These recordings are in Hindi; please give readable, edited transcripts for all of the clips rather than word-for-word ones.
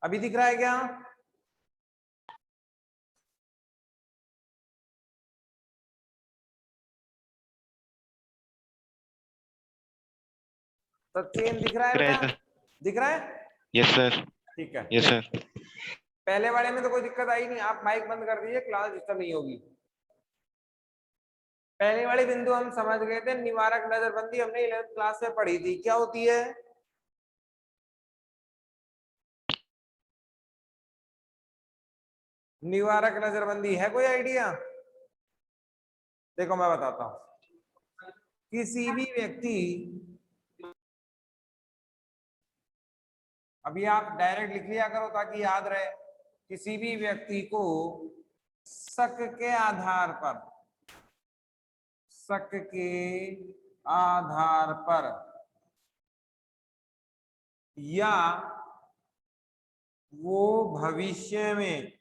अभी दिख रहा है क्या? तो चेन दिख रहा है बेटा? दिख रहा है? Yes sir. ठीक है। Yes sir. पहले वाले में तो कोई दिक्कत आई नहीं, आप माइक बंद कर दीजिए, क्लास डिस्टर्ब नहीं होगी। पहले वाले बिंदु हम समझ गए थे, निवारक नजरबंदी हमने 11th क्लास में पढ़ी थी, क्या होती है? निवारक नजरबंदी है कोई आइडिया? देखो मैं बताता हूं। किसी भी व्यक्ति, अभी आप डायरेक्ट लिख लिया करो ताकि याद रहे, किसी भी व्यक्ति को शक के आधार पर, शक के आधार पर या वो भविष्य में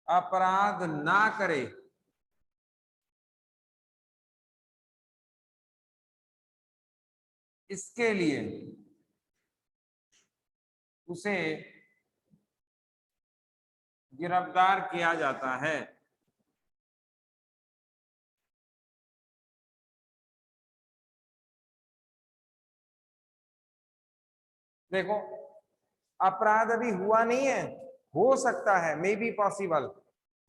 अपराध ना करे, इसके लिए उसे गिरफ्तार किया जाता है। देखो अपराध अभी हुआ नहीं है, हो सकता है, मे बी पॉसिबल,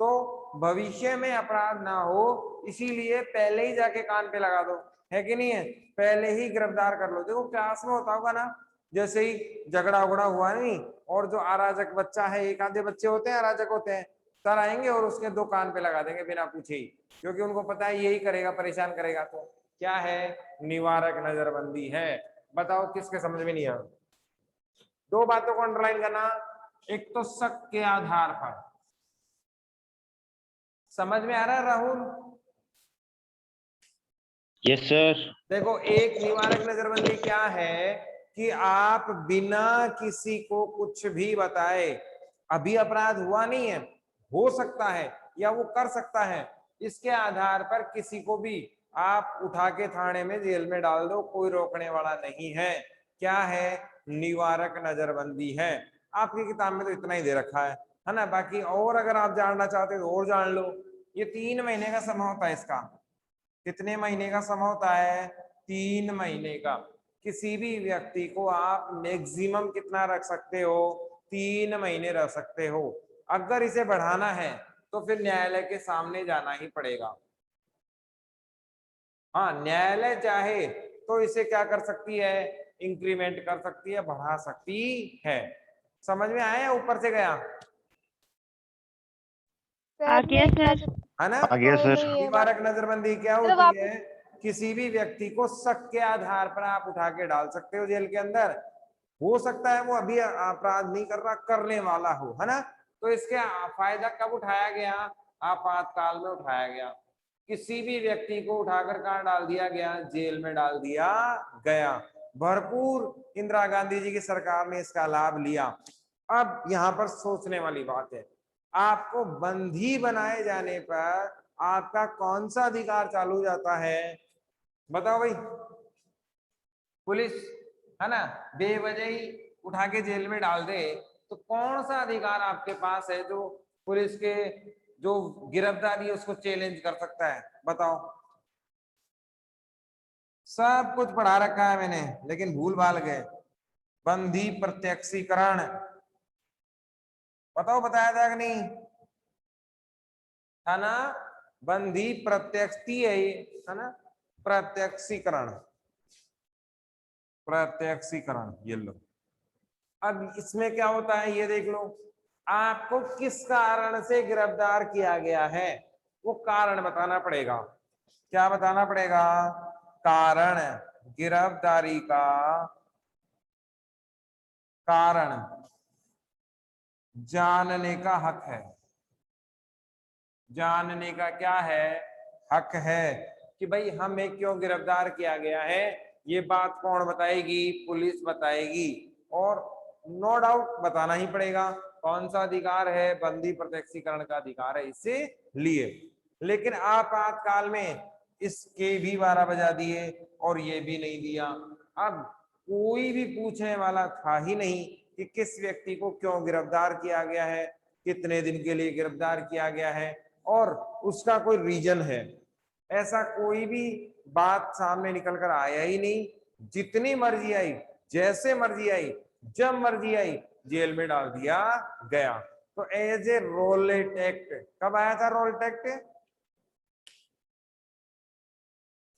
तो भविष्य में अपराध ना हो इसीलिए पहले ही जाके कान पे लगा दो, है कि नहीं है? पहले ही गिरफ्तार कर लो। देखो क्लास में होता होगा ना, जैसे ही झगड़ा उगड़ा हुआ नहीं, और जो अराजक बच्चा है, एक आधे बच्चे होते हैं अराजक होते हैं, सर आएंगे और उसके 2 कान पे लगा देंगे बिना पूछे ही, क्योंकि उनको पता है यही करेगा, परेशान करेगा। तो क्या है? निवारक नजरबंदी है। बताओ किसके समझ में नहीं आ? 2 बातों को अंडरलाइन करना, एक तो शक के आधार पर, समझ में आ रहा है राहुल? Yes sir. देखो एक निवारक नजरबंदी क्या है कि आप बिना किसी को कुछ भी बताए, अभी अपराध हुआ नहीं है, हो सकता है या वो कर सकता है, इसके आधार पर किसी को भी आप उठा के थाने में, जेल में डाल दो, कोई रोकने वाला नहीं है। क्या है? निवारक नजरबंदी है। आपकी किताब में तो इतना ही दे रखा है ना? बाकी और अगर आप जानना चाहते हो तो और जान लो। ये 3 महीने का समय होता है इसका। कितने महीने का समय होता है? 3 महीने का। किसी भी व्यक्ति को आप मैक्सिमम कितना रख सकते हो? 3 महीने रख सकते हो। अगर इसे बढ़ाना है तो फिर न्यायालय के सामने जाना ही पड़ेगा। हाँ, न्यायालय चाहे तो इसे क्या कर सकती है? इंक्रीमेंट कर सकती है, बढ़ा सकती है। समझ में आया? ऊपर से गया आ गया सर। है ना? आ गया सर। निवारक नजरबंदी क्या होती है? किसी भी व्यक्ति को शक के आधार पर आप उठा के डाल सकते हो जेल के अंदर। हो सकता है वो अभी अपराध नहीं कर रहा, करने वाला हो, है ना? तो इसके फायदा कब उठाया गया? आपातकाल में उठाया गया। किसी भी व्यक्ति को उठाकर कहां डाल दिया गया? जेल में डाल दिया गया। भरपूर इंदिरा गांधी जी की सरकार ने इसका लाभ लिया। अब यहां पर सोचने वाली बात है, आपको बंदी बनाए जाने पर आपका कौन सा अधिकार चालू जाता है? बताओ भाई। पुलिस, है ना, बेवजह ही उठा के जेल में डाल दे तो कौन सा अधिकार आपके पास है जो पुलिस के जो गिरफ्तारी है उसको चैलेंज कर सकता है? बताओ। सब कुछ पढ़ा रखा है मैंने, लेकिन भूल भाल गए। बंदी प्रत्यक्षीकरण, बताओ बताया था कि नहीं? है ना? बंदी प्रत्यक्षी है ये, है ना? प्रत्यक्षीकरण, प्रत्यक्षीकरण, ये लो। अब इसमें क्या होता है ये देख लो। आपको किस कारण से गिरफ्तार किया गया है वो कारण बताना पड़ेगा। क्या बताना पड़ेगा? कारण। गिरफ्तारी का कारण जानने का हक है। जानने का क्या है? हक है कि भाई हमें क्यों गिरफ्तार किया गया है। ये बात कौन बताएगी? पुलिस बताएगी। और नो डाउट बताना ही पड़ेगा। कौन सा अधिकार है? बंदी प्रत्यक्षीकरण का अधिकार है इससे लिए। लेकिन आपातकाल में इसके भी 12 बजा दिए और ये भी नहीं दिया। अब कोई भी पूछने वाला था ही नहीं कि किस व्यक्ति को क्यों गिरफ्तार किया गया है, कितने दिन के लिए गिरफ्तार किया गया है और उसका कोई रीजन है। ऐसा कोई भी बात सामने निकल कर आया ही नहीं। जितनी मर्जी आई, जैसे मर्जी आई, जब मर्जी आई, जेल में डाल दिया गया। तो एज ए रोलेट एक्ट, कब आया था रोलेट एक्ट?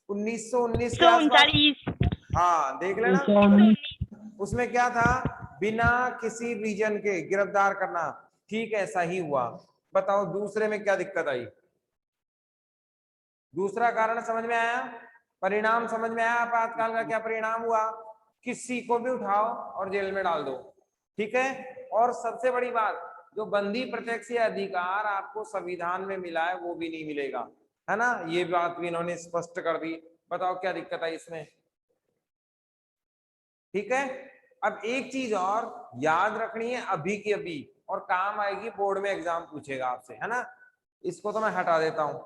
1919 के आसपास। 1939। हाँ देख लेना, उसमें क्या था, बिना किसी रीजन के गिरफ्तार करना। ठीक ऐसा ही हुआ। बताओ दूसरे में क्या दिक्कत आई? दूसरा कारण समझ में आया? परिणाम समझ में आया? आपातकाल का क्या परिणाम हुआ? किसी को भी उठाओ और जेल में डाल दो। ठीक है। और सबसे बड़ी बात, जो बंदी प्रत्यक्ष अधिकार आपको संविधान में मिला है वो भी नहीं मिलेगा, है ना। ये बात भी इन्होंने स्पष्ट कर दी। बताओ क्या दिक्कत है इसमें? ठीक है। अब एक चीज और याद रखनी है अभी की अभी, और काम आएगी, बोर्ड में एग्जाम पूछेगा आपसे, है ना। इसको तो मैं हटा देता हूं,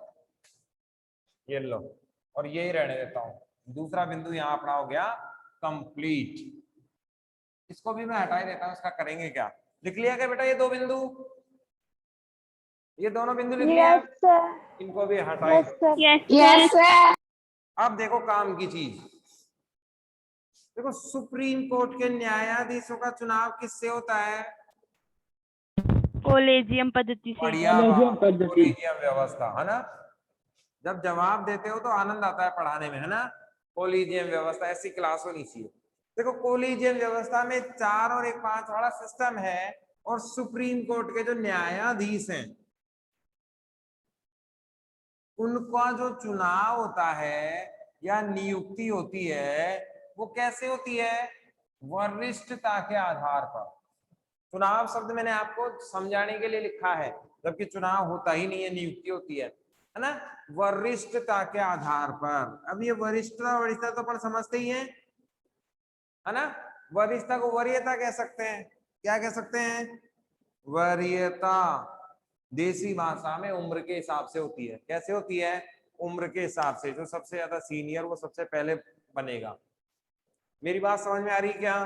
ये लो, और यही रहने देता हूं। दूसरा बिंदु यहां अपना हो गया कंप्लीट। इसको भी मैं हटा ही देता हूं, इसका करेंगे क्या? लिख लिया क्या बेटा ये दो बिंदु? ये दोनों बिंदु लिख लिया? Yes sir. इनको भी हटा ही यस दो। सर। Yes sir. अब देखो काम की चीज, देखो सुप्रीम कोर्ट के न्यायाधीशों का चुनाव किससे होता है? कॉलेजियम पद्धति से। बढ़िया बात, कॉलेजियम व्यवस्था, है ना। जब जवाब देते हो तो आनंद आता है पढ़ाने में, है ना। कॉलेजियम व्यवस्था, ऐसी क्लास होनी चाहिए। देखो कॉलेजियम व्यवस्था में 4 और 1 5 वाला सिस्टम है, और सुप्रीम कोर्ट के जो न्यायाधीश हैं उनका जो चुनाव होता है या नियुक्ति होती है वो कैसे होती है? वरिष्ठता के आधार पर। चुनाव शब्द मैंने आपको समझाने के लिए लिखा है, जबकि चुनाव होता ही नहीं है, नियुक्ति होती है ना। वरिष्ठता के आधार पर। अब ये वरिष्ठता वरिष्ठता तो अपन समझते ही है ना। वरिष्ठता को वरीयता कह सकते हैं। क्या कह सकते हैं? वरीयता। देसी भाषा में उम्र के हिसाब से होती है। कैसे होती है? उम्र के हिसाब से। जो सबसे ज्यादा सीनियर वो सबसे पहले बनेगा। मेरी बात समझ में आ रही क्या?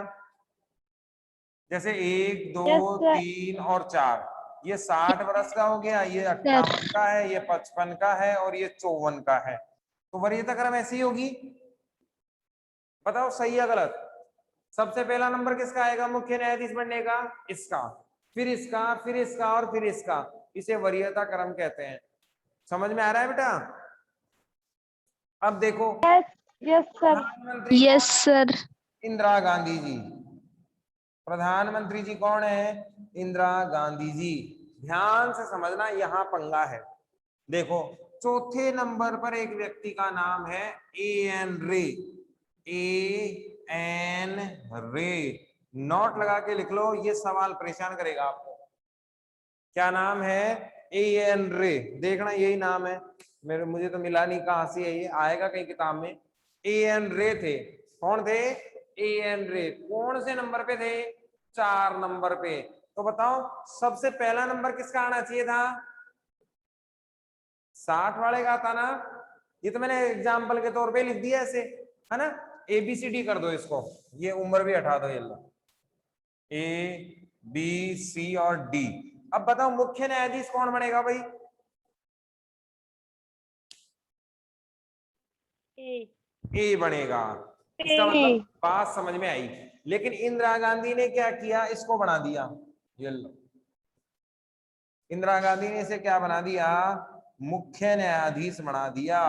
जैसे 1 2 Yes, sir. 3 और 4, ये 60 वर्ष का हो गया, ये 58 का है, ये 55 का है और ये 54 का है। तो वरीयता क्रम ऐसी होगी। बताओ सही है गलत? सबसे पहला नंबर किसका आएगा मुख्य न्यायाधीश बनने का? इसका, फिर इसका, फिर इसका और फिर इसका। इसे वरीयता क्रम कहते हैं। समझ में आ रहा है बेटा? अब देखो Yes, sir. प्रधानमंत्री यस सर। इंदिरा गांधी जी। प्रधानमंत्री जी कौन है? इंदिरा गांधी जी। ध्यान से समझना, यहां पंगा है। देखो चौथे नंबर पर एक व्यक्ति का नाम है A.N. रे। A.N. रे, नोट लगा के लिख लो, ये सवाल परेशान करेगा आपको। क्या नाम है? A.N. रे। देखना यही नाम है, मुझे तो मिला नहीं, कहां से है ये, आएगा कहीं किताब में। A.N. रे थे। कौन थे? A.N. रे। कौन से नंबर पे थे? 4 नंबर पे। तो बताओ सबसे पहला नंबर किसका आना चाहिए था? 60 वाले का था ना। ये तो मैंने एग्जाम्पल के तौर पे लिख दिया ऐसे, है ना। ABCD कर दो इसको, ये उम्र भी हटा दो, ये लो A B C और D। अब बताओ मुख्य न्यायाधीश कौन बनेगा भाई? ए बनेगा। इसका मतलब बात समझ में आई। लेकिन इंदिरा गांधी ने क्या किया? इसको बना दिया, ये लो। इंदिरा गांधी ने इसे क्या बना दिया? मुख्य न्यायाधीश बना दिया।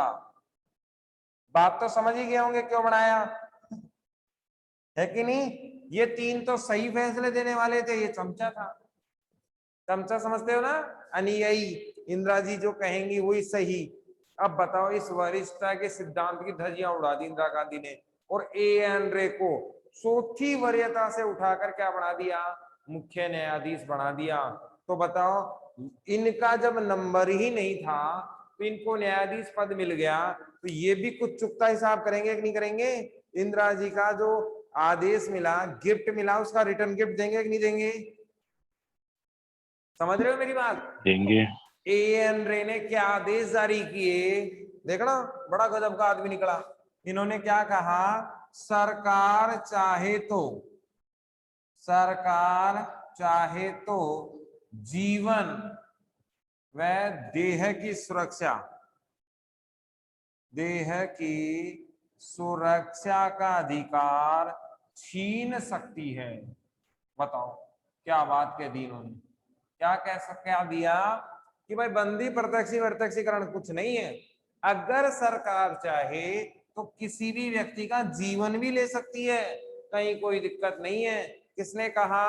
बात तो समझ ही गए होंगे क्यों बनाया, है कि नहीं। ये 3 तो सही फैसले देने वाले थे, ये चमचा था। चमचा समझते हो ना, अनुयायी। इंदिरा जी जो कहेंगी वही सही। अब बताओ इस वरिष्ठता के सिद्धांत की धज्जियां उड़ा दी इंदिरा गांधी ने, और A.N. रे को चौथी वरीयता से उठाकर क्या बना दिया? मुख्य न्यायाधीश बना दिया। तो बताओ इनका जब नंबर ही नहीं था तो इनको न्यायाधीश पद मिल गया, तो ये भी कुछ चुकता हिसाब करेंगे कि नहीं करेंगे? इंदिरा जी का जो आदेश मिला, गिफ्ट मिला, उसका रिटर्न गिफ्ट देंगे कि नहीं देंगे? समझ रहे हो मेरी बात? देंगे। A.N. रे ने क्या आदेश जारी किए? देखना बड़ा गजब का आदमी निकला। इन्होंने क्या कहा? सरकार चाहे तो जीवन व देह की सुरक्षा का अधिकार छीन सकती है। बताओ क्या बात कह दी इन्होंने, क्या दिया कि भाई बंदी प्रत्यक्षीकरण कुछ नहीं है, अगर सरकार चाहे तो किसी भी व्यक्ति का जीवन भी ले सकती है, कहीं कोई दिक्कत नहीं है। किसने कहा?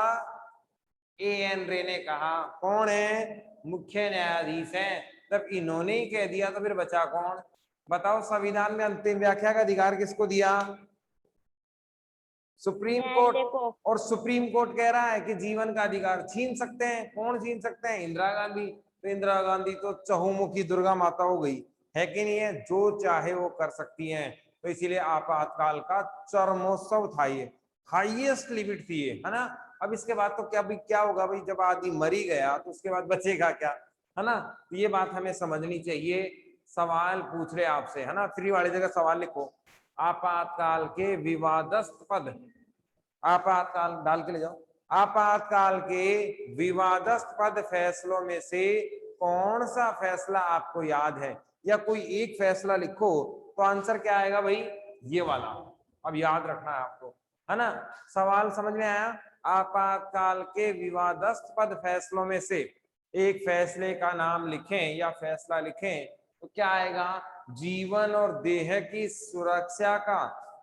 एएन रे ने कहा। कौन है? मुख्य न्यायाधीश हैं। तब इन्होंने ही कह दिया तो फिर बचा कौन? बताओ संविधान में अंतिम व्याख्या का अधिकार किसको दिया? Supreme court. और सुप्रीम कोर्ट कह रहा है कि जीवन का अधिकार छीन सकते हैं। कौन छीन सकते हैं? इंदिरा गांधी। तो इंदिरा गांधी तो चहुमुखी दुर्गा माता हो गई, है कि नहीं है? जो चाहे वो कर सकती हैं। तो इसीलिए आपातकाल का चरमोत्सव था, ये हाईएस्ट लिमिट थी ये, है ना। अब इसके बाद तो क्या होगा भाई, जब आदमी मरी गया तो उसके बाद बचेगा क्या, है ना। तो ये बात हमें समझनी चाहिए। सवाल पूछ रहे आपसे, है ना, फ्री वाली जगह सवाल लिखो। आपातकाल के विवादस्थ पद, आपातकाल डाल के ले जाओ। आपातकाल के विवादस्थ पद फैसलों में से कौन सा फैसला आपको याद है? या कोई एक फैसला लिखो तो आंसर क्या आएगा भाई? ये वाला। अब याद रखना है आपको, है ना। सवाल समझ में आया? आपातकाल के विवादस्थ पद फैसलों में से एक फैसले का नाम लिखें या फैसला लिखें तो क्या आएगा? जीवन और देह की सुरक्षा का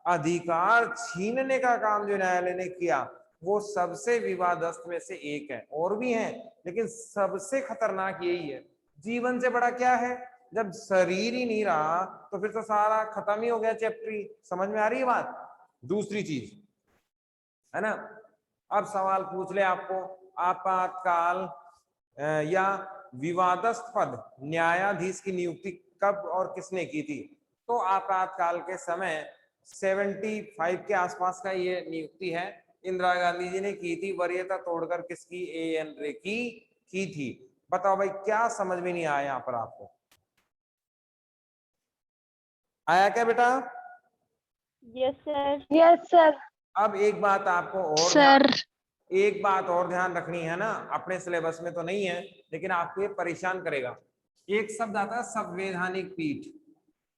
अधिकार छीनने का काम जो न्यायालय ने किया वो सबसे विवादस्थ में से एक है। और भी हैं लेकिन सबसे खतरनाक यही है। जीवन से बड़ा क्या है? जब शरीर ही नहीं रहा तो फिर तो सारा खत्म ही हो गया चैप्टर ही। समझ में आ रही है बात? दूसरी चीज, है ना। अब सवाल पूछ ले आपको, आपातकाल या विवादस्थ पद न्यायाधीश की नियुक्ति कब और किसने की थी? तो आपातकाल के समय 75 के आसपास का ये नियुक्ति है, इंदिरा गांधी जी ने की थी। वरीयता तोड़कर किसकी? एएन रे की थी। बताओ भाई क्या समझ में नहीं आया यहाँ पर आपको? आया क्या बेटा? Yes sir. Yes sir. अब एक बात आपको और सर। एक बात और ध्यान रखनी है ना, अपने सिलेबस में तो नहीं है लेकिन आपको ये परेशान करेगा। एक शब्द आता है संवैधानिक पीठ।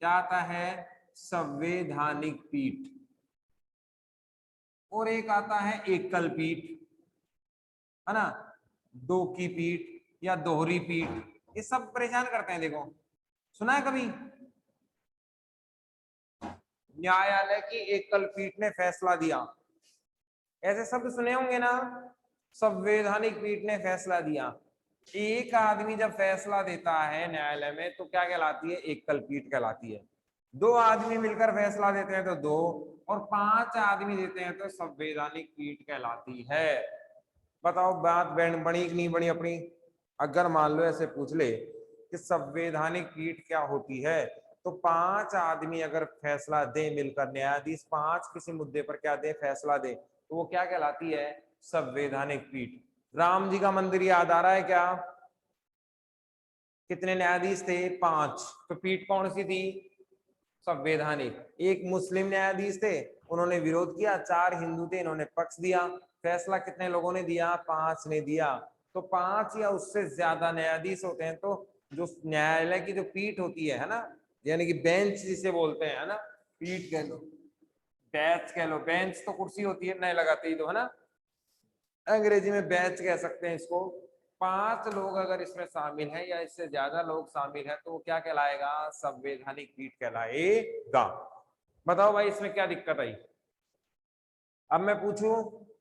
क्या आता है? संवैधानिक पीठ। और एक आता है एकल पीठ, है ना, दो की पीठ या दोहरी पीठ। ये सब परेशान करते हैं। देखो सुना है कभी न्यायालय की एकल पीठ ने फैसला दिया? ऐसे शब्द सुने होंगे ना। संवैधानिक पीठ ने फैसला दिया। एक आदमी जब फैसला देता है न्यायालय में तो क्या कहलाती है? एकल पीठ कहलाती है। दो आदमी मिलकर फैसला देते हैं तो दो, और 5 आदमी देते हैं तो संवैधानिक पीठ कहलाती है। बताओ बात बनी कि नहीं बनी अपनी? अगर मान लो ऐसे पूछ ले कि संवैधानिक पीठ क्या होती है, तो 5 आदमी अगर फैसला दे मिलकर, न्यायाधीश 5 किसी मुद्दे पर क्या दे? फैसला दे, तो वो क्या कहलाती है? संवैधानिक पीठ। राम जी का मंदिर याद आ रहा है क्या? कितने न्यायाधीश थे? 5। तो पीठ कौन सी थी? संवैधानिक। एक मुस्लिम न्यायाधीश थे, उन्होंने विरोध किया। 4 हिंदू थे, इन्होंने पक्ष दिया। फैसला कितने लोगों ने दिया? 5 ने दिया। तो 5 या उससे ज्यादा न्यायाधीश होते हैं तो जो न्यायालय की जो पीठ होती है ना, यानी कि बेंच जिसे बोलते हैं, है ना, पीठ कह लो, बेंच कह लो। बेंच तो कुर्सी होती है नए लगाते ही तो, है ना, अंग्रेजी में बेंच कह सकते हैं इसको। 5 लोग अगर इसमें शामिल हैं या इससे ज्यादा लोग शामिल हैं तो वो क्या कहलाएगा? संवैधानिक पीठ कहलाएगा। बताओ भाई इसमें क्या दिक्कत आई? अब मैं पूछूं,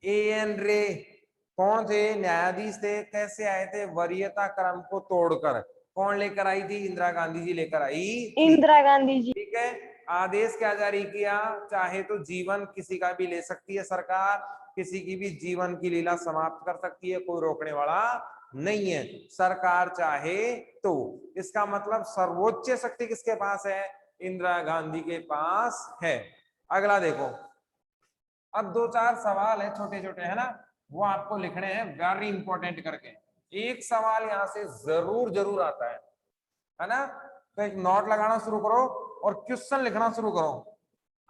एएन रे कौन थे? न्यायाधीश थे। कैसे आए थे? वरीयता क्रम को तोड़कर। कौन लेकर आई थी? इंदिरा गांधी जी लेकर आई थी। इंदिरा गांधी जी। ठीक है। आदेश क्या जारी किया? चाहे तो जीवन किसी का भी ले सकती है सरकार, किसी की भी जीवन की लीला समाप्त कर सकती है, कोई रोकने वाला नहीं है सरकार चाहे तो। इसका मतलब सर्वोच्च शक्ति किसके पास है? इंदिरा गांधी के पास है। अगला देखो, अब 2-4 सवाल है छोटे छोटे, है ना, वो आपको लिखने हैं वेरी इंपॉर्टेंट करके। एक सवाल यहां से जरूर आता है ना। तो एक नोट लगाना शुरू करो और क्वेश्चन लिखना शुरू करो।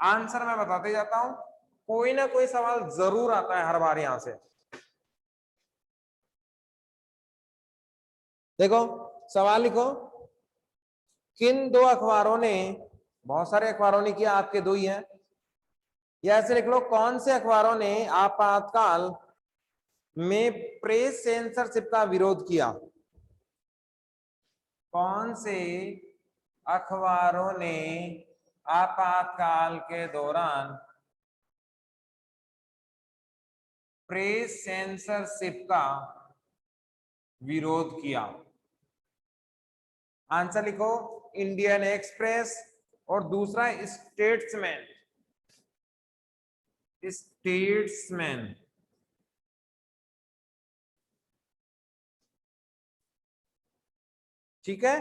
आंसर मैं बताते जाता हूं, कोई ना कोई सवाल जरूर आता है हर बार यहां से। देखो सवाल लिखो, किन दो अखबारों ने, बहुत सारे अखबारों ने किया, आपके दो ही हैं, या ऐसे लिख लो, कौन से अखबारों ने आपातकाल में प्रेस सेंसरशिप का विरोध किया? कौन से अखबारों ने आपातकाल के दौरान प्रेस सेंसरशिप का विरोध किया? आंसर लिखो, इंडियन एक्सप्रेस और दूसरा स्टेट्समैन। स्टेट्समैन, ठीक है,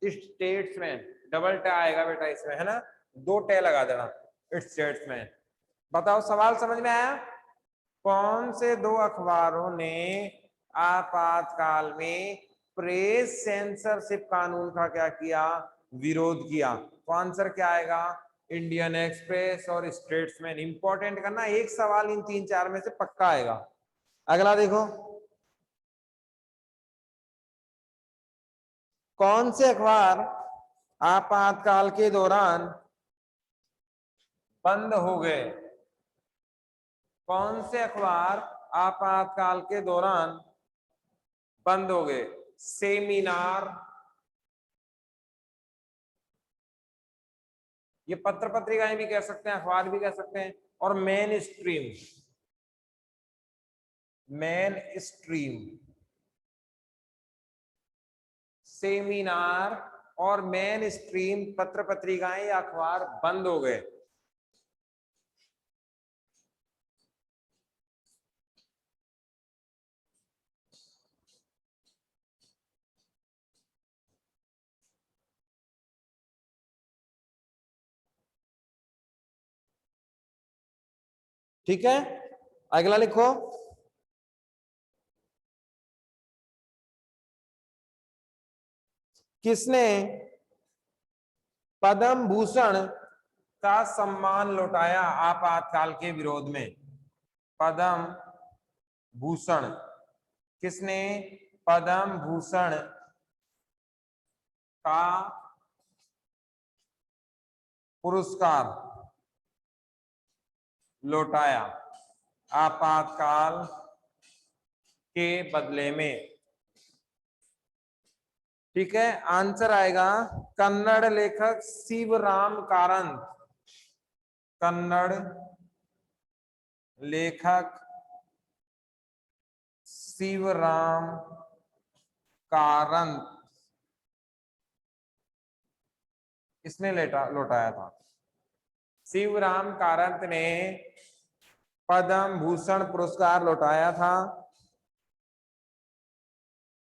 स्टेट्समैन, डबल टे आएगा बेटा इसमें, है ना, दो टे लगा देना, स्टेट्समैन। बताओ सवाल समझ में आया? कौन से दो अखबारों ने आपातकाल में प्रेस सेंसरशिप कानून का क्या किया? विरोध किया। तो आंसर क्या आएगा? इंडियन एक्सप्रेस और स्टेट्समैन। इंपॉर्टेंट करना, एक सवाल इन तीन चार में से पक्का आएगा। अगला देखो, कौन से अखबार आपातकाल के दौरान बंद हो गए? कौन से अखबार आपातकाल के दौरान बंद हो गए? सेमिनार, ये पत्र पत्रिकाएं भी कह सकते हैं, अखबार भी कह सकते हैं, और main stream. Main stream, seminar और मेन स्ट्रीम पत्र पत्रिकाएं या अखबार बंद हो गए। ठीक है, अगला लिखो, किसने पद्म भूषण का सम्मान लौटाया आपातकाल के विरोध में? पद्म भूषण, किसने पद्म भूषण का पुरस्कार लौटाया आपातकाल के बदले में? ठीक है, आंसर आएगा कन्नड़ लेखक शिवराम कारंत। कन्नड़ लेखक शिवराम कारंत, इसने लौटाया था। शिवराम कारंत ने पद्म भूषण पुरस्कार लौटाया था।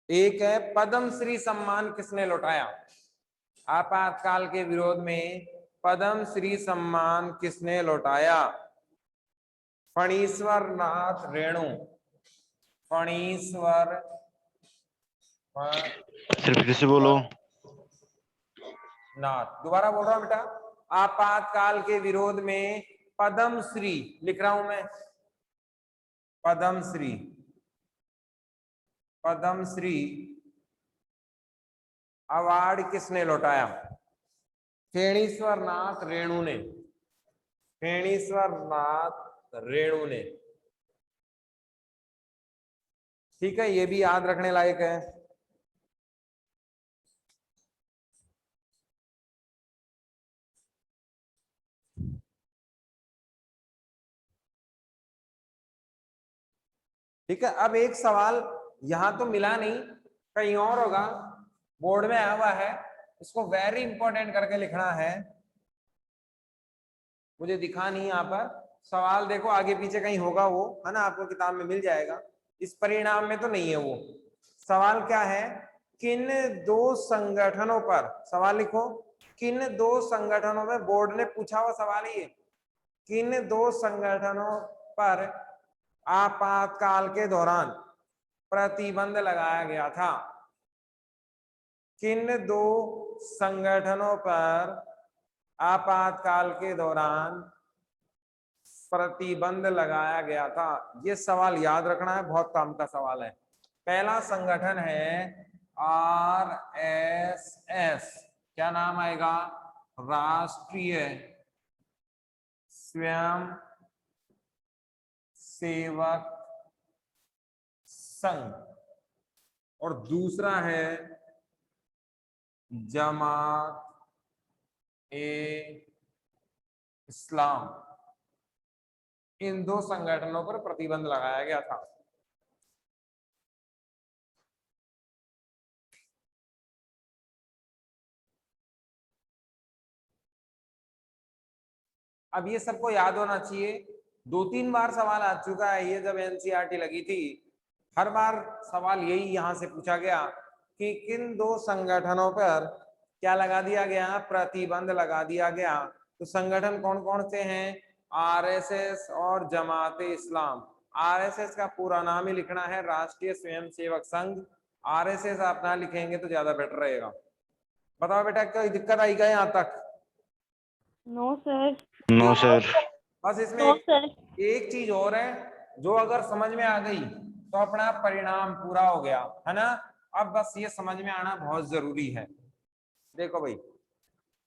एक है पद्म श्री सम्मान, किसने लौटाया? आपातकाल के विरोध में पद्म श्री सम्मान किसने लौटाया? फणीश्वर नाथ रेणु। फणीश्वर सर फिर से बोलो। नाथ, दोबारा बोल रहा हूं बेटा, आपातकाल के विरोध में पद्म श्री, लिख रहा हूं मैं, पद्म श्री, पद्म श्री अवार्ड किसने लौटाया? फेणीश्वर नाथ रेणु ने। फेणीश्वर नाथ रेणु ने। ठीक है, ये भी याद रखने लायक है। ठीक है, अब एक सवाल यहां तो मिला नहीं, कहीं और होगा, बोर्ड में आया हुआ है, इसको वेरी इंपॉर्टेंट करके लिखना है। मुझे दिखा नहीं यहाँ पर सवाल, देखो आगे पीछे कहीं होगा वो, है ना, आपको किताब में मिल जाएगा, इस परिणाम में तो नहीं है वो। सवाल क्या है? किन दो संगठनों पर, सवाल लिखो, किन दो संगठनों में, बोर्ड ने पूछा हुआ सवाल है ये, किन दो संगठनों पर आपातकाल के दौरान प्रतिबंध लगाया गया था? किन दो संगठनों पर आपातकाल के दौरान प्रतिबंध लगाया गया था। ये सवाल याद रखना है, बहुत काम का सवाल है। पहला संगठन है RSS, क्या नाम आएगा? राष्ट्रीय स्वयं सेवक संघ। और दूसरा है जमात ए इस्लाम। इन दो संगठनों पर प्रतिबंध लगाया गया था। अब ये सबको याद होना चाहिए, 2-3 बार सवाल आ चुका है ये, जब एनसीईआरटी लगी थी हर बार सवाल यही यहां से पूछा गया कि किन दो संगठनों पर क्या लगा दिया गया? प्रतिबंध लगा दिया गया। तो संगठन कौन कौन से हैं? आरएसएस और जमात इस्लाम। आरएसएस का पूरा नाम ही लिखना है राष्ट्रीय स्वयंसेवक संघ। आरएसएस आप ना लिखेंगे तो ज्यादा बेटर रहेगा। बताओ बेटा, कोई दिक्कत आई क्या यहाँ तक? No sir. No sir. बस इसमें नो सर। एक चीज और है, जो अगर समझ में आ गई तो अपना परिणाम पूरा हो गया, है ना। अब बस ये समझ में आना बहुत जरूरी है। देखो भाई,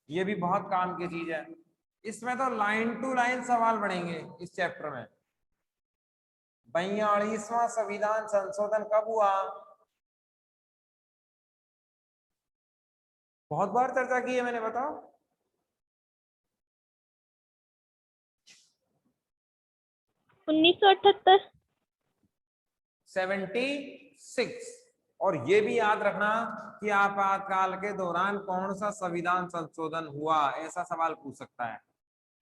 ये भी बहुत काम की चीज है। इसमें तो लाइन टू लाइन सवाल बढ़ेंगे इस चैप्टर में। 42वां संविधान संशोधन कब हुआ? बहुत बार चर्चा की है मैंने, बताओ। 1978। 76। और ये भी याद रखना कि आपातकाल के दौरान कौन सा संविधान संशोधन हुआ, ऐसा सवाल पूछ सकता है।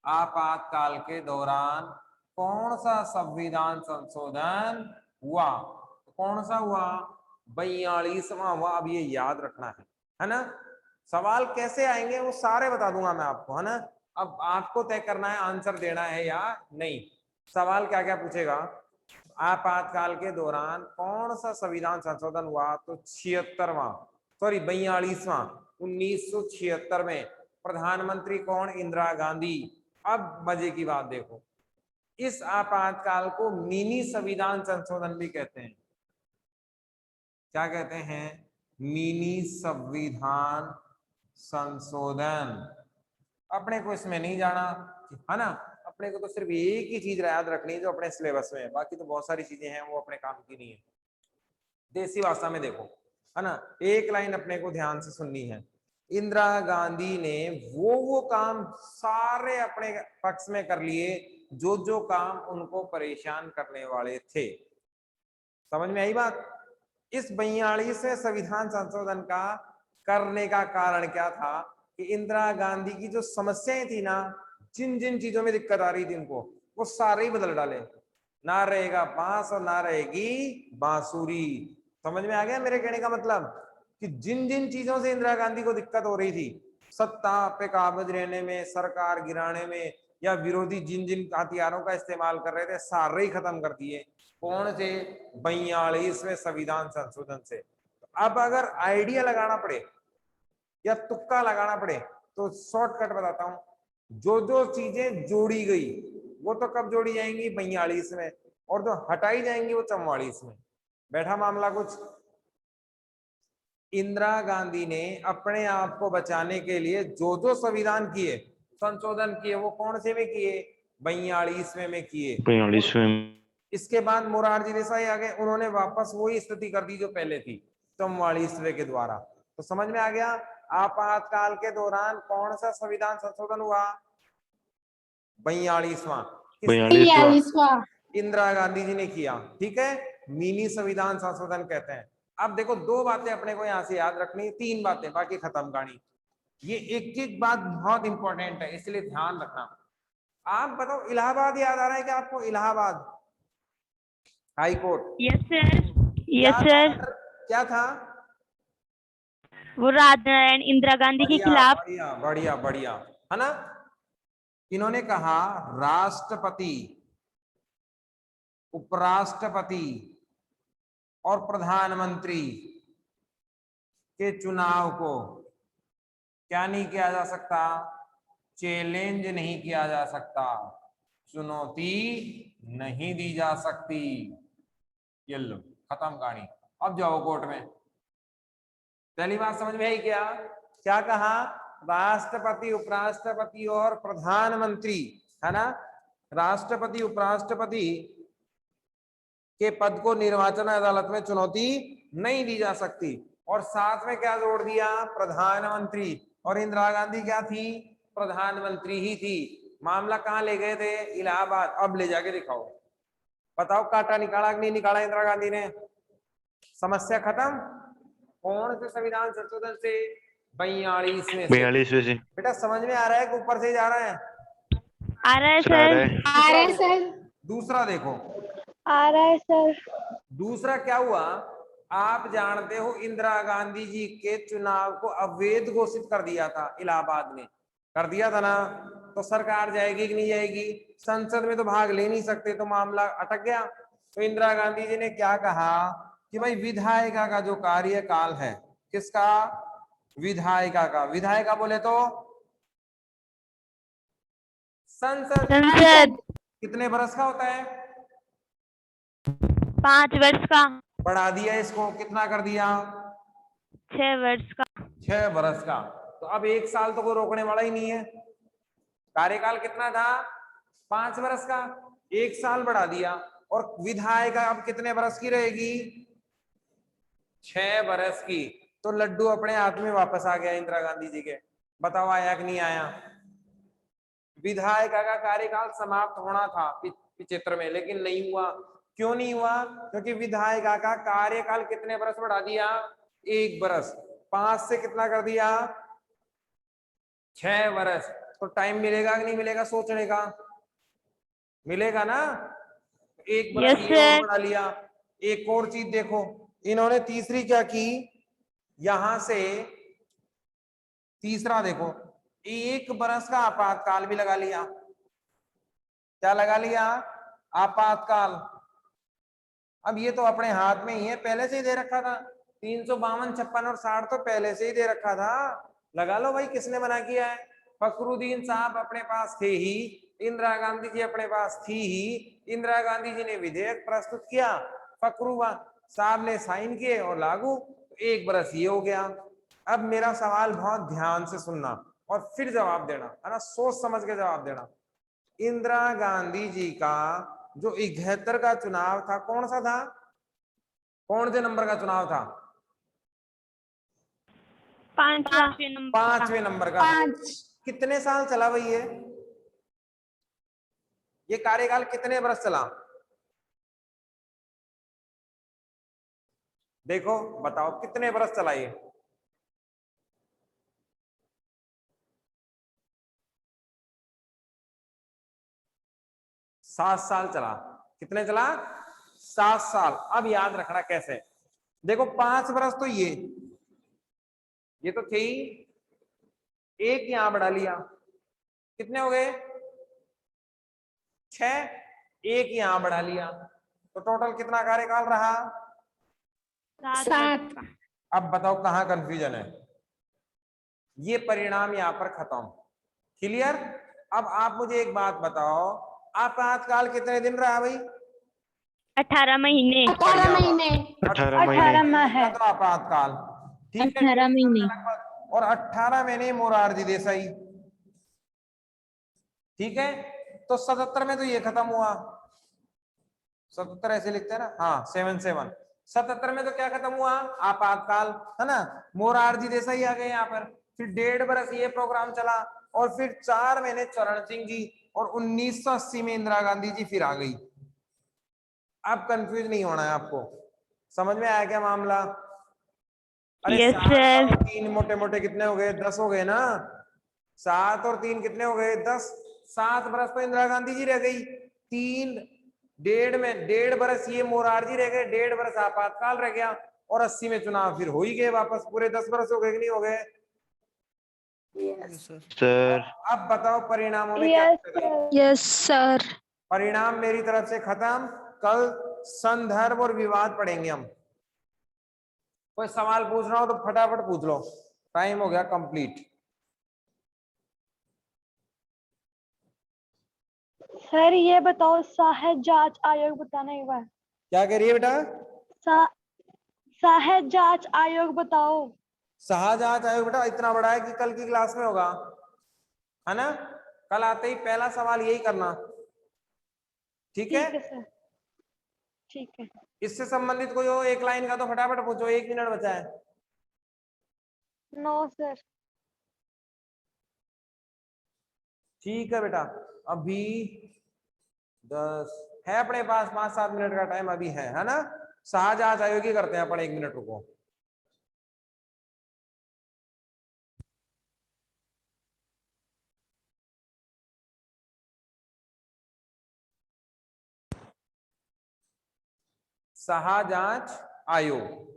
आपातकाल के दौरान कौन सा संविधान संशोधन हुआ? कौन सा हुआ? 42वां हुआ। अब ये याद रखना है ना। सवाल कैसे आएंगे वो सारे बता दूंगा मैं आपको, है ना। अब आपको तय करना है आंसर देना है या नहीं। सवाल क्या क्या पूछेगा? आपातकाल के दौरान कौन सा संविधान संशोधन हुआ? तो 42वां 1976 में। प्रधानमंत्री कौन? इंदिरा गांधी। अब मजे की बात देखो, इस आपातकाल को मिनी संविधान संशोधन भी कहते हैं। क्या कहते हैं? मिनी संविधान संशोधन। अपने को इसमें नहीं जाना, है ना। अपने को तो सिर्फ एक ही चीज याद रखनी है जो अपने सिलेबस में है, बाकी तो बहुत सारी चीजें हैं वो अपने काम की नहीं है। देसी भाषा में देखो, है ना, एक लाइन अपने को ध्यान से सुननी है। इंदिरा गांधी ने वो काम सारे अपने पक्ष में कर लिए जो जो काम उनको परेशान करने वाले थे। समझ में आई बात? इस 42वें संविधान संशोधन का करने का कारण क्या था कि इंदिरा गांधी की जो समस्याएं थी ना, जिन जिन चीजों में दिक्कत आ रही थी उनको, वो सारे ही बदल डाले। ना रहेगा बांस और ना रहेगी बांसुरी। समझ में आ गया मेरे कहने का मतलब? कि जिन जिन चीजों से इंदिरा गांधी को दिक्कत हो रही थी, सत्ता पे काबिज रहने में, सरकार गिराने में, या विरोधी जिन जिन हथियारों का इस्तेमाल कर रहे थे, सारे ही खत्म कर दिए। कौन से? 42वें संविधान संशोधन से। अब अगर आइडिया लगाना पड़े या तुक्का लगाना पड़े तो शॉर्टकट बताता हूं। जो जो चीजें जोड़ी गई वो तो कब जोड़ी जाएंगी? 42 में। और जो हटाई जाएंगी वो 44 में। बैठा मामला कुछ? इंदिरा गांधी ने अपने आप को बचाने के लिए जो जो संविधान किए, संशोधन किए, वो कौन से में किए? 42वें में किए। 42वें। इसके बाद मोरारजी देसाई आ गए, उन्होंने वापस वही स्थिति कर दी जो पहले थी, 44वें के द्वारा। तो समझ में आ गया? आपातकाल के दौरान कौन सा संविधान संशोधन हुआ? 42वां। 42वां। इंदिरा गांधी जी ने किया। ठीक है, मिनी संविधान संशोधन कहते हैं। अब देखो, दो बातें अपने को यहां से याद रखनी, 3 बातें बाकी खत्म कहानी। ये एक एक बात बहुत इंपॉर्टेंट है, इसलिए ध्यान रखना। आप बताओ, इलाहाबाद याद आ रहा है क्या आपको? Allahabad high court. Yes sir. क्या यस था? सर। क्या था? वो राजनारायण इंदिरा गांधी के बढ़िया खिलाफ। बढ़िया बढ़िया बढ़िया, है ना। इन्होंने कहा राष्ट्रपति, उपराष्ट्रपति और प्रधानमंत्री के चुनाव को क्या नहीं किया जा सकता? चैलेंज नहीं किया जा सकता, चुनौती नहीं दी जा सकती। ये लो, खत्म कहानी। अब जाओ कोर्ट में। पहली बात समझ में आई क्या? क्या कहा? राष्ट्रपति, उपराष्ट्रपति और प्रधानमंत्री, है ना, राष्ट्रपति उपराष्ट्रपति के पद को निर्वाचन अदालत में चुनौती नहीं दी जा सकती। और साथ में क्या जोड़ दिया? प्रधानमंत्री। और इंदिरा गांधी क्या थी? प्रधानमंत्री ही थी। मामला कहां ले गए थे? इलाहाबाद। अब ले जाके दिखाओ, बताओ काटा निकाला कि नहीं निकाला इंदिरा गांधी ने? समस्या खत्म। कौन से संविधान संशोधन से? 42 में से। 42 से। बेटा समझ में आ रहा है कि ऊपर से ही जा रहा है? आ रहा है सर आ रहा सर। है। आ रहा है सर। दूसरा देखो, आ रहा है सर। दूसरा क्या हुआ? आप जानते हो इंदिरा गांधी जी के चुनाव को अवैध घोषित कर दिया था, इलाहाबाद ने कर दिया था ना। तो सरकार जाएगी कि नहीं जाएगी? संसद में तो भाग ले नहीं सकते, तो मामला अटक गया। तो इंदिरा गांधी जी ने क्या कहा कि भाई विधायिका का जो कार्यकाल है, किसका? विधायिका का। विधायिका बोले तो संसद। संसद कितने बरस का होता है? 5 वर्ष का। बढ़ा दिया इसको, कितना कर दिया? 6 वर्ष का। 6 बरस का। तो अब 1 साल तो कोई रोकने वाला ही नहीं है। कार्यकाल कितना था? 5 बरस का। 1 साल बढ़ा दिया। और विधायिका अब कितने बरस की रहेगी? 6 बरस की। तो लड्डू अपने हाथ में वापस आ गया इंदिरा गांधी जी के। बताओ आया कि नहीं आया? विधायिका का कार्यकाल समाप्त होना था 75 में, लेकिन नहीं हुआ। क्यों नहीं हुआ? क्योंकि विधायिका का कार्यकाल कितने बरस बढ़ा दिया? 1 बरस। 5 से कितना कर दिया? 6 बरस। तो टाइम मिलेगा कि नहीं मिलेगा सोचने का? मिलेगा ना। 1 बरस Yes, ये और sir. बढ़ा लिया। एक और चीज देखो, इन्होंने तीसरी क्या की? यहां से तीसरा देखो, 1 बरस का आपातकाल भी लगा लिया। क्या लगा लिया? आपातकाल। अब ये तो अपने हाथ में ही है, पहले से ही दे रखा था। 352, 56 और 60 तो पहले से ही दे रखा था। लगा लो भाई, किसने मना किया है? फखरुद्दीन साहब अपने पास थे ही, इंदिरा गांधी जी अपने पास थी ही। इंदिरा गांधी जी ने विधेयक प्रस्तुत किया, फखरू साहब ने साइन किए और लागू। 1 बरस ये हो गया। अब मेरा सवाल बहुत ध्यान से सुनना और फिर जवाब देना, है ना, सोच समझ के जवाब देना। इंदिरा गांधी जी का जो 71 का चुनाव था, कौन सा था? कौन से नंबर का चुनाव था? 5वें नंबर का। 5वें नंबर का। 5। कितने साल चला भाई ये कार्यकाल कितने बरस चला? देखो बताओ कितने बरस चला ये? सात साल चला। कितने चला? 7 साल। अब याद रखना कैसे? देखो 5 बरस तो ये तो थे ही। 1 यहां बढ़ा लिया, कितने हो गए? 6। 1 यहां बढ़ा लिया, तो टोटल कितना कार्यकाल रहा? 7। अब बताओ कहां कंफ्यूजन है? ये परिणाम यहां पर खत्म। क्लियर? अब आप मुझे एक बात बताओ, आपातकाल कितने दिन रहा भाई? 18 महीने। 18 महीने। 18 18 महीने। माह है। तो आपातकाल ठीक है। 18 महीने। और 18 महीने मोरारजी देसाई, ठीक है। तो 77 में तो ये खत्म हुआ। 77 ऐसे लिखते हैं ना, हाँ 77। 77 में तो क्या खत्म हुआ? आपातकाल, है ना। मोरारजी देसाई आ गए यहाँ पर। फिर 1.5 बरस ये प्रोग्राम चला, और फिर 4 महीने चरण सिंह जी, और 1980 में इंदिरा गांधी जी फिर आ गई। अब कंफ्यूज नहीं होना है आपको। समझ में आया क्या मामला? अरे Yes, 7 sir. और 3 मोटे मोटे कितने हो गए? 10 हो गए ना। 7 और 3 कितने हो गए? 10। 7 बरस तो इंदिरा गांधी जी रह गई। 3 1.5 बरस ये मोरारजी रह गए। 1.5 बरस आपातकाल रह गया। और 80 में चुनाव फिर हो ही गए वापस। पूरे 10 बरस हो गए कि नहीं हो गए? सर अब बताओ परिणामों में क्या दिक्कत है? Yes sir. परिणाम मेरी तरफ से खत्म। कल संदर्भ और विवाद पढ़ेंगे हम। कोई सवाल पूछना हो तो फटाफट पूछ लो, टाइम हो गया कंप्लीट। सर ये बताओ, सहायक जांच आयोग बताना एक बार। क्या कह रही है बेटा? सहायक जांच आयोग बताओ। शाहजहां आयोग बेटा इतना बड़ा है कि कल की क्लास में होगा, है ना? कल आते ही पहला सवाल यही करना, ठीक है? ठीक है सर, ठीक है। इससे संबंधित कोई हो एक लाइन का तो फटाफट पूछो, 1 मिनट बचा है। No sir. ठीक है बेटा, अभी 10 है अपने पास, 5-7 मिनट का टाइम अभी है ना? शाहजहां आयोग ही करते हैं अपन, 1 मिनट रुको। शाहजहां आयोग,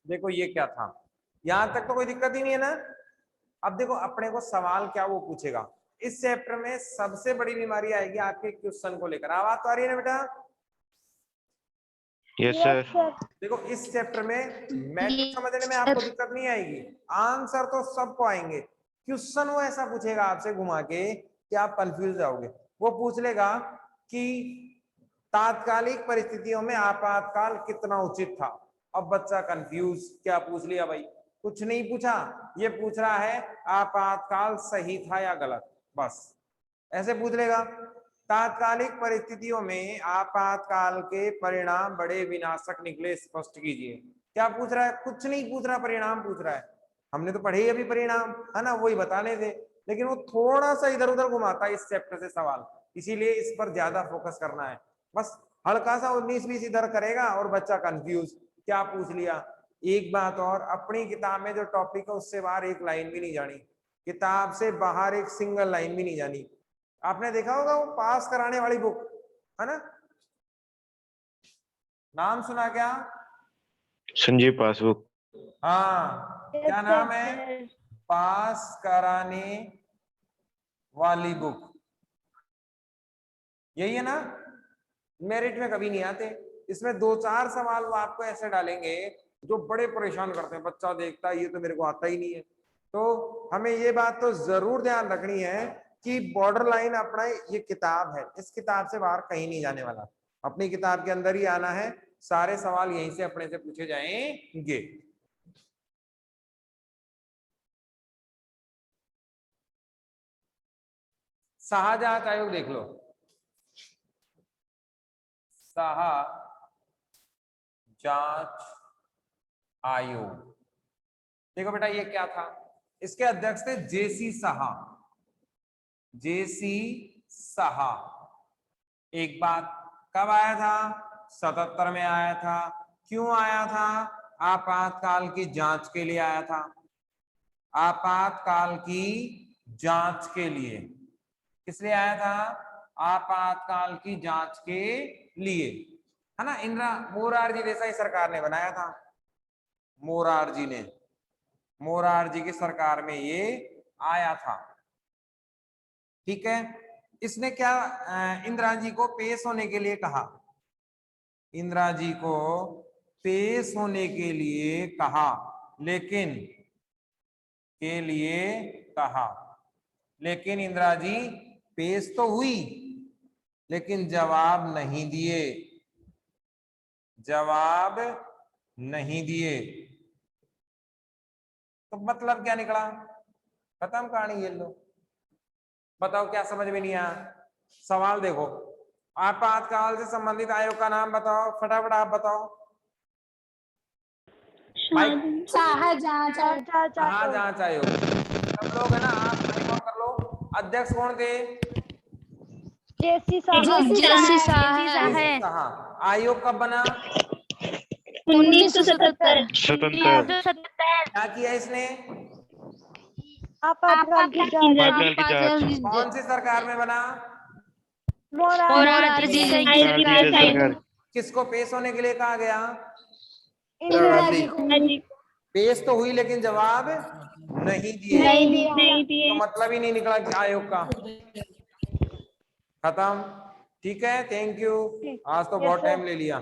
देखो ये क्या था, यहां तक तो कोई दिक्कत ही नहीं है ना? अब देखो अपने को सवाल क्या वो पूछेगा। इस चैप्टर में सबसे बड़ी बीमारी आएगी आपके क्वेश्चन को लेकर। आवाज तो आ रही है ना बेटा? Yes sir. देखो इस चैप्टर में मैथड समझने में आपको दिक्कत नहीं आएगी, आंसर तो सबको आएंगे। क्वेश्चन वो ऐसा पूछेगा आपसे घुमा के कि आप कंफ्यूज जाओगे। वो पूछ लेगा कि तात्कालिक परिस्थितियों में आपातकाल कितना उचित था। अब बच्चा कंफ्यूज, क्या पूछ लिया भाई? कुछ नहीं पूछा, ये पूछ रहा है आपातकाल सही था या गलत, बस ऐसे पूछ लेगा। तात्कालिक परिस्थितियों में आपातकाल के परिणाम बड़े विनाशक निकले, स्पष्ट कीजिए। क्या पूछ रहा है? कुछ नहीं पूछ रहा, परिणाम पूछ रहा है। हमने तो पढ़े ही अभी परिणाम, है ना? वही बताने थे, लेकिन वो थोड़ा सा इधर उधर घुमाता है इस चैप्टर से सवाल, इसीलिए इस पर ज्यादा फोकस करना है। बस हल्का सा 19-20 इधर करेगा और बच्चा कंफ्यूज, क्या पूछ लिया। एक बात और, अपनी किताब में जो टॉपिक है उससे बाहर एक लाइन भी नहीं जानी, किताब से बाहर एक सिंगल लाइन भी नहीं जानी। आपने देखा होगा वो पास कराने वाली बुक, है ना? नाम सुना क्या? संजीव पासबुक। हाँ, क्या नाम है? पास कराने वाली बुक, यही है ना? मेरिट में कभी नहीं आते। इसमें 2-4 सवाल वो आपको ऐसे डालेंगे जो बड़े परेशान करते हैं। बच्चा देखता है ये तो मेरे को आता ही नहीं है। तो हमें ये बात तो जरूर ध्यान रखनी है कि बॉर्डर लाइन अपना ये किताब है, इस किताब से बाहर कहीं नहीं जाने वाला, अपनी किताब के अंदर ही आना है। सारे सवाल यहीं से अपने से पूछे जाएंगे। शाहजहां आयोग देख लो, जांच आयोग। देखो बेटा ये क्या था, इसके अध्यक्ष थे जेसी साहा। जेसी साहा एक बात कब आया था? 77 में आया था। क्यों आया था? आपातकाल की जांच के लिए आया था। आपातकाल की जांच के लिए। किस लिए आया था? आपातकाल की जांच के लिए, है ना? इंदिरा मोरारजी देसाई सरकार ने बनाया था। मोरारजी ने, मोरारजी की सरकार में ये आया था, ठीक है? इसने क्या इंदिरा जी को पेश होने के लिए कहा, इंदिरा जी को पेश होने के लिए कहा, लेकिन के लिए कहा, लेकिन इंदिरा जी पेश तो हुई लेकिन जवाब नहीं दिए, जवाब नहीं दिए। तो मतलब क्या निकला? खत्म कहानी, ये लो। बताओ क्या समझ में नहीं आया? सवाल देखो, आपातकाल से संबंधित आयोग का नाम बताओ, फटाफट आप बताओ। शाहजहां जांच आयोग। सब लोग है ना, आप टाइम आउट कर लो। अध्यक्ष कौन थे? जेसी साहा। आयोग कब बना? 1977। स्वतंत्र। क्या किया इसने? आपातकाल की जांच। आपातकाल की जांच। कौन सी सरकार में बना? मोरारजी सरकार। किसको पेश होने के लिए कहा गया? इंदिरा जी को। पेश तो हुई लेकिन जवाब नहीं दिए। नहीं दिए। तो मतलब ही नहीं निकला आयोग का। खत्म। ठीक है, थैंक यू। ठीक। आज तो Yes, बहुत sir. टाइम ले लिया।